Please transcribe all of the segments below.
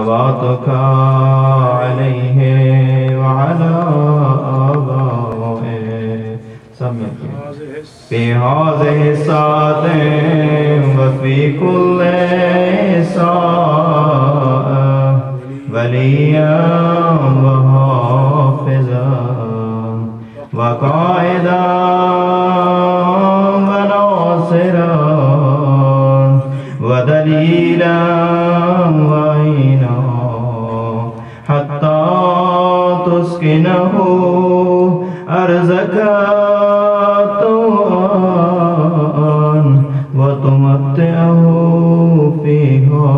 صلواتك عليه وعلى آبائه في هذه الساعة وفي كل ساعة وليا وحافظا وقائدا وناصرا ودليلا وعينا حتى تسكنه أرزك طوعا وتمتعه فيها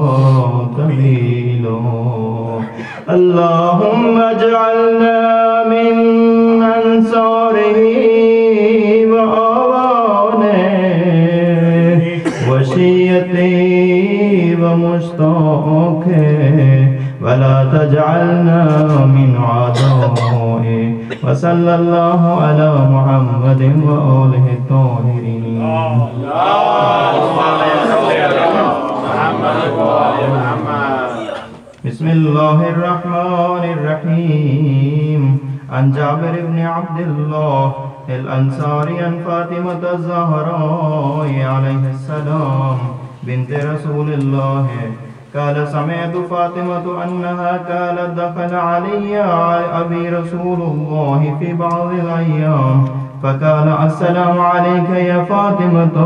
طويلا. اللهم اجعلنا من أنصاره وأعوانه وشيته ومشتاقه ولا تجعلنا من عدائه. وصلى الله على محمد وآله الطاهرين. بسم الله الرحمن الرحيم. عن جابر بن عبد الله الأنصاري عن فاطمة الزهراء عليه السلام بنت رسول الله قال سمعت فاطمة أنها قالت دخل علي أبي رسول الله في بعض الأيام فقال السلام عليك يا فاطمة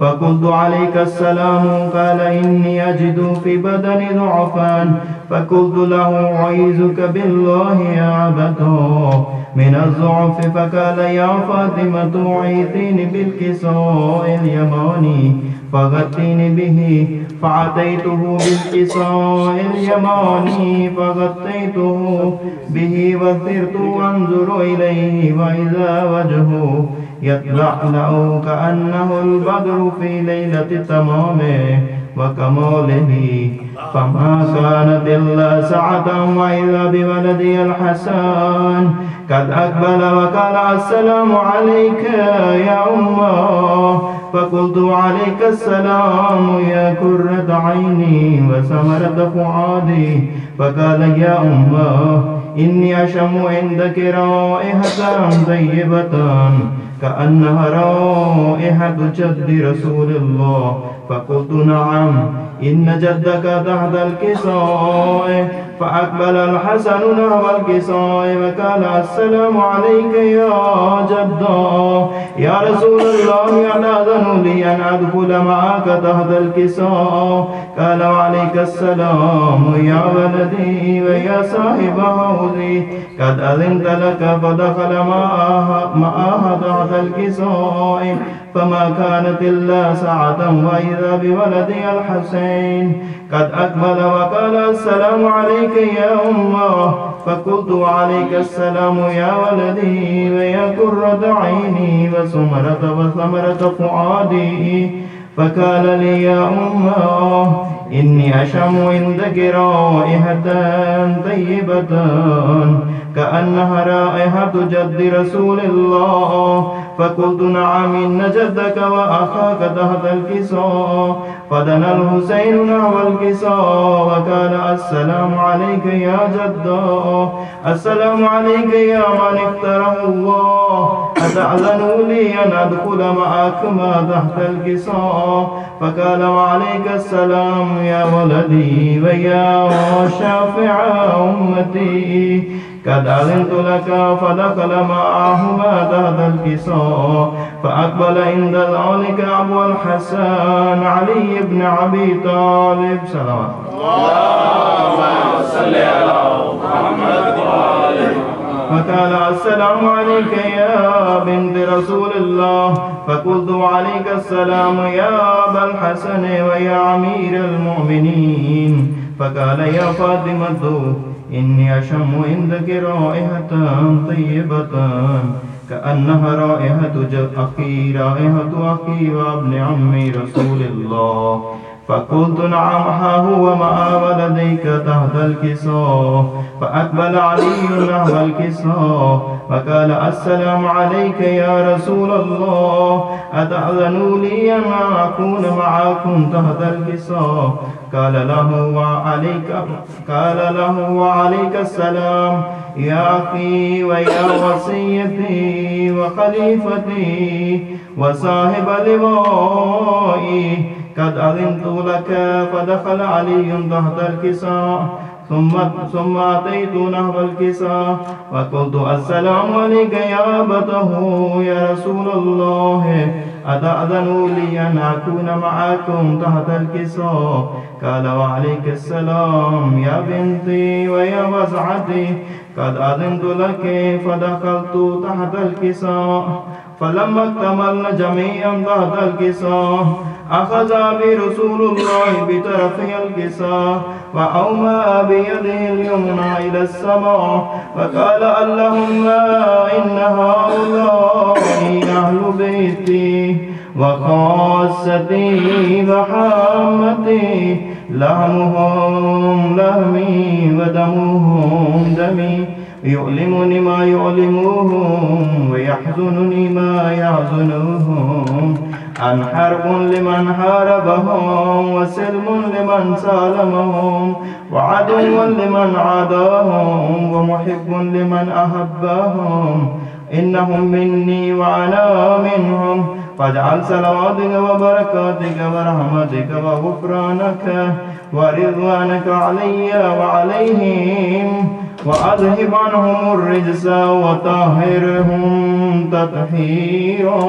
فقلت عليك السلام قال إني أجد في بدني ضعفا فقلت له أعيذك بالله يا عبده من الضعف فقال يا فاطمة أعيذيني بالكساء اليماني فغطيني به فأتيته بالكساء اليماني فغطيته به وصرت أنظر إليه وإذا وجهه يتلألأ كأنه البدر في ليلة تمامه وكماله فما كانت إلا ساعة وإذا بولدي الحسن قد أقبل وقال السلام عليك يا أمه فقلت عليك السلام يا كرة عيني وثمرة فؤادي فقال يا أمه إني أشم عندك رائحة طيبة كأنها رائحة جد رسول الله فقلت نعم إن جدك تحت الكساء فأقبل الحسن نحو الكساء وقال السلام عليك يا جدا يا رسول الله أتأذن لي أن أدخل معك تحت الكساء قال وعليك السلام يا ولدي ويا صاحب حوضي قد أذنت لك فدخل معها تحت الكساء فما كانت إلا ساعة وإذا بولدي الحسين قد أقبل وقال السلام عليك يا أمه فقلت وعليك السلام يا ولدي ويا قرة عيني وثمرة فؤادي فقال لي يا أمه إني أشم عندك رائحة طيبة كأنها رائحة جد رسول الله فقلت نعم إن جدك وأخاك تحت الكساء فدنا الحسين نحو الكساء وقال السلام عليك يا جدا السلام عليك يا من اختاره الله أتأذن لي أن أدخل معكما تحت الكساء فقال وعليك السلام يا ولدي ويا شافع أمتي قد أذنت لك فدخل معهما تحت الكساء فأقبل عند ذلك أبو الحسن علي بن أبي طالب صلوات اللهم صل على محمد وآله فقال السلام عليك يا بنت رسول الله فقلت وعليك السلام يا أبا الحسن ويا أمير المؤمنين فقال يا فاطمة إني أشم عندك رائحة طيبة كأنها رائحة أخي وابن عم رسول الله فقلت نعم ها هو مع ولديك تحت الكساء. فأقبل علي نحو الكساء فقال السلام عليك يا رسول الله، أتأذن لي أن أكون معكم تحت الكساء؟ قال له وعليك السلام يا أخي ويا وصيتي وخليفتي وصاحب لوائي، قد أذنت لك. فدخل علي تحت الكساء ثم أتيت نحو الكساء وقلت السلام عليك يا أبته يا رسول الله، أتأذن لي أن أكون معكم تحت الكساء؟ قال وعليك السلام يا بنتي ويا وسعتي، قد أذنت لك. فدخلت تحت الكساء فلما اكتملنا جميعا تحت الكساء أخذ بي رسول الله بطرفي الكساء وأومأ بيده اليمنى إلى السماء وقال اللهم إن هؤلاء أهل بيتي وخاصتي وحامتي، لحمهم لحمي ودمهم دمي، يؤلمني ما يؤلمهم ويحزنني ما يحزنهم. أن حرب لمن حاربهم وسلم لمن سالمهم وعدو لمن عاداهم ومحب لمن أحبهم. إنهم مني وأنا منهم، فاجعل صلواتك وبركاتك ورحمتك وغفرانك ورضوانك علي وعليهم، وأذهب عنهم الرجس وطهرهم تطهيرا.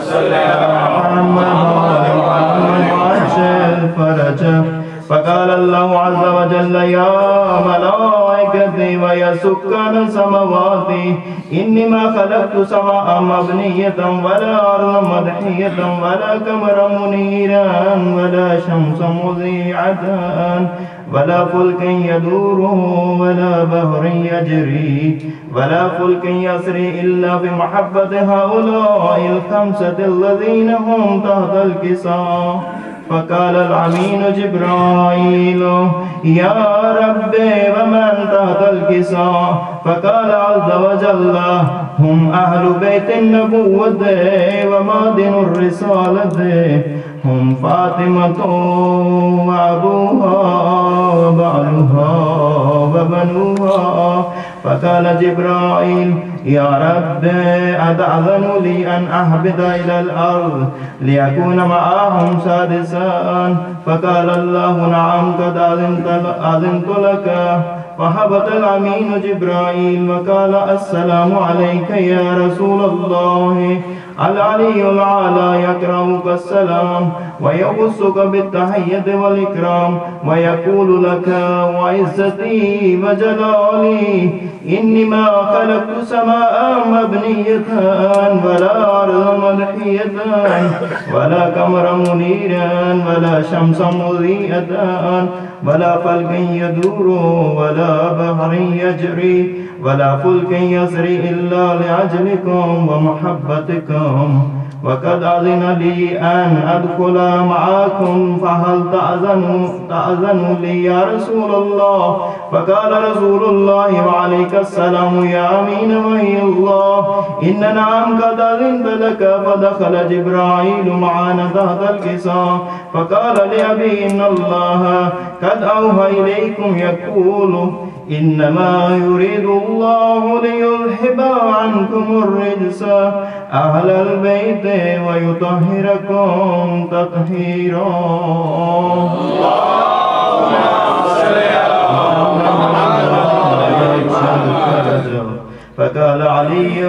صل على محمد وعجل فرجه. فقال الله عز وجل يا ملائكتي ويا سكان سماواتي، إني ما خلقت سماء مبنية ولا أرضا مدحية ولا قمرا منيرا ولا شمسا مضيعة ولا فلك يدور ولا بحر يجري ولا فلك يسري إلا بمحبة هؤلاء الخمسة الذين هم تحت الكساء. فقال الأمين جبرائيل يا رب ومن تحت الكساء؟ فقال عز وجل هم أهل بيت النبوة ومعدن الرسالة، هم فاطمة وأبوها وبعلها وبنوها. فقال جبرائيل يا رب أتأذن لي أن أهبط إلى الأرض ليكون معهم سادسا؟ فقال الله نعم قد أذنت لك. فهبط الأمين جبرائيل وقال السلام عليك يا رسول الله. العلي الأعلى يقرأك السلام ويخصك بالتحية والإكرام ويقول لك وعزتي وجلالي إني ما خلقت سماء مبنية ولا أرضا مدحية ولا قمرا منيرا ولا شمسا مضيئة ولا فلك يدور ولا بحر يجري ولا فلك يسري إلا لأجلكم ومحبتكم، وقد أذن لي أن أدخل معكم، فهل تأذن لي يا رسول الله؟ فقال رسول الله وعليك السلام يا أمين وحي الله، إن نعم قد أذنت لك. فدخل جبرائيل معنا تحت الكساء فقال لأبي إن الله قد أوحى إليكم يقول إنما يريد الله ليذهب عنكم الرجس أهل البيت ويطهركم تطهيرا. اللهم صل على محمد. فقال علي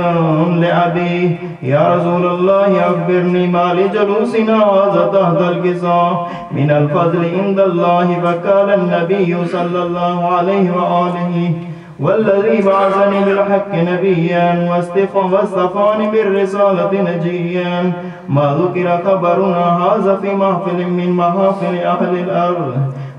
لأبيه يا رسول الله أخبرني ما لجلوسنا هذا تحت الكساء من الفضل عند الله. فقال النبي صلى الله عليه وآله والذي بعثني بالحق نبيا واصطفاني بالرسالة نجيا، ما ذكر خبرنا هذا في محفل من محافل أهل الأرض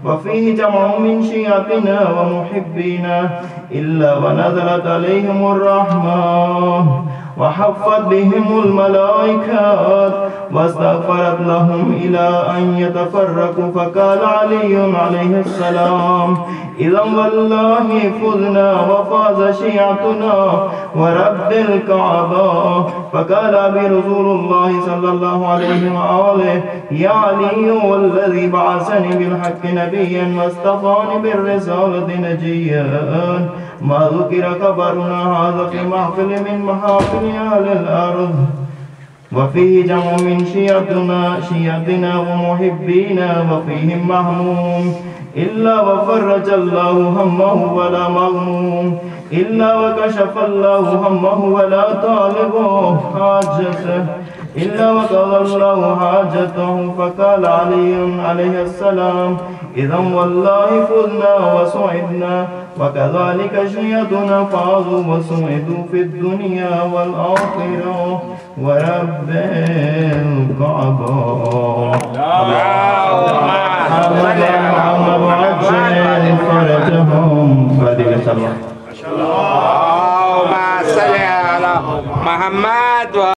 وفيه جمع من شيعتنا ومحبينا إلا ونزلت عليهم الرحمة وحفت بهم الملائكات واستغفرت لهم إلى أن يتفرقوا. فقال علي عليه السلام: إذا والله فزنا وفاز شيعتنا ورب الكعبة. فقال بي رسول الله صلى الله عليه وآله: يا علي والذي بعثني بالحق نبيا واصطفاني بالرسالة نجيا، ما ذكر خبرنا هذا في محفل من محافل أهل الأرض، وفيه جمع من شيعتنا ومحبينا، وفيهم مهموم إلا وفرج الله همه ولا مغموم، إلا وكشف الله همه ولا طالب حاجته، إلا وقضى الله حاجته. فقال علي عليه السلام: إذا والله فزنا وسعدنا، وكذلك شيعتنا فازوا وسعدوا في الدنيا والآخرة ورب الكعبة. اللهم عجل فرجهم. اللهم صل على محمد.